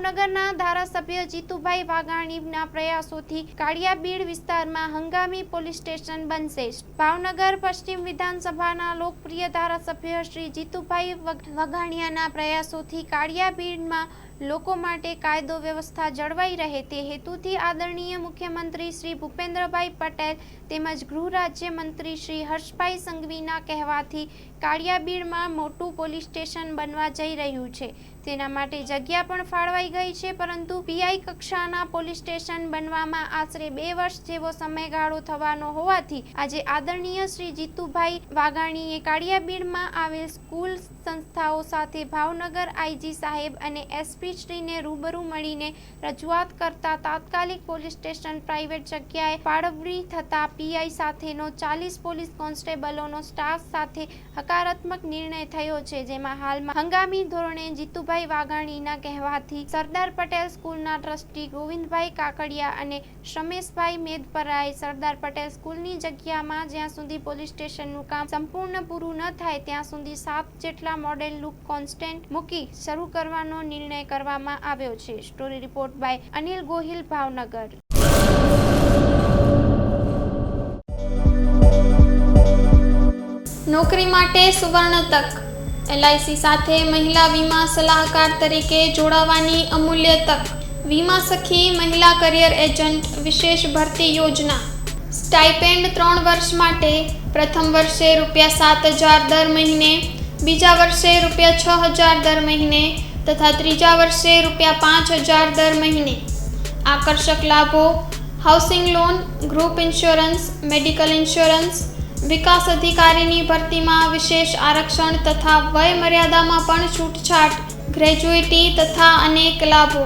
ભાવનગરના ધારાસભ્ય જીતુભાઈ વાઘાણીના પ્રયાસોથી કાળિયાબીડ વિસ્તારમાં હંગામી પોલીસ સ્ટેશન બનશે। ભાવનગર પશ્ચિમ વિધાનસભાના લોકપ્રિય ધારાસભ્ય શ્રી જીતુભાઈ વાઘાણીના પ્રયાસોથી કાળિયાબીડમાં લોકો માટે કાયદો વ્યવસ્થા જળવાઈ રહે તે હેતુથી આદરણીય મુખ્યમંત્રી શ્રી ભૂપેન્દ્રભાઈ પટેલ તેમજ ગૃહ રાજ્ય મંત્રી શ્રી હર્ષભાઈ સંઘવીના કહેવાથી કાળિયાબીડમાં મોટું પોલીસ સ્ટેશન બનવા જઈ રહ્યું છે। તેના માટે જગ્યા પણ ફાળવાઈ ગઈ છે, પરંતુ પીઆઈ કક્ષાના પોલીસ સ્ટેશન બનવામાં આશરે 2 વર્ષ જેવો સમયગાળો થવાનો હોવાથી આજે આદરણીય શ્રી જીતુભાઈ વાઘાણીએ કાળિયાબીડમાં આવેલ સ્કૂલ સંસ્થાઓ સાથે ભાવનગર આઈજી સાહેબ અને એસપી શ્રીને રૂબરૂ મળીને રજૂઆત કરતા તાત્કાલિક પોલીસ સ્ટેશન પ્રાઇવેટ જગ્યાએ ફાળવણી થતા પીઆઈ સાથેનો 40 પોલીસ કોન્સ્ટેબલોનો સ્ટાફ સાથે હકારાત્મક નિર્ણય થયો છે, જેમાં હાલમાં હંગામી ધોરણે જીતુભાઈ વાઘાણીના કહેવાથી સરદાર પટેલ સ્કૂલના ટ્રસ્ટી ગોવિંદભાઈ કાકડિયા અને રમેશભાઈ મેદપરાએ સરદાર પટેલ સ્કૂલની જગ્યામાં જ્યાં સુધી પોલીસ સ્ટેશનનું કામ સંપૂર્ણ પૂરું ન થાય ત્યાં સુધી 7 જેટલા મોડેલ લુક કોન્સ્ટેન્ટ મૂકી શરૂ કરવાનો નિર્ણય કરવામાં આવ્યો છે। Story report by Anil Gohil, Bhavnagar. નોકરી માટે સુવર્ણ તક। એલઆઈસી સાથે મહિલા વીમા સલાહકાર તરીકે જોડાવાની અમૂલ્ય તક। વીમા સખી મહિલા કરિયર એજન્ટ વિશેષ ભરતી યોજના। સ્ટાઇપેન્ડ 3 વર્ષ માટે પ્રથમ વર્ષે ₹7,000 દર મહિને, બીજા વર્ષે ₹6,000 દર મહિને તથા ત્રીજા વર્ષે ₹5,000 દર મહિને। આકર્ષક લાભો: housing loan, group insurance, medical insurance, વિકાસ અધિકારીની ભરતીમાં વિશેષ આરક્ષણ તથા વય મર્યાદામાં પણ છૂટછાટ, ગ્રેજ્યુઇટી તથા અનેક લાભો।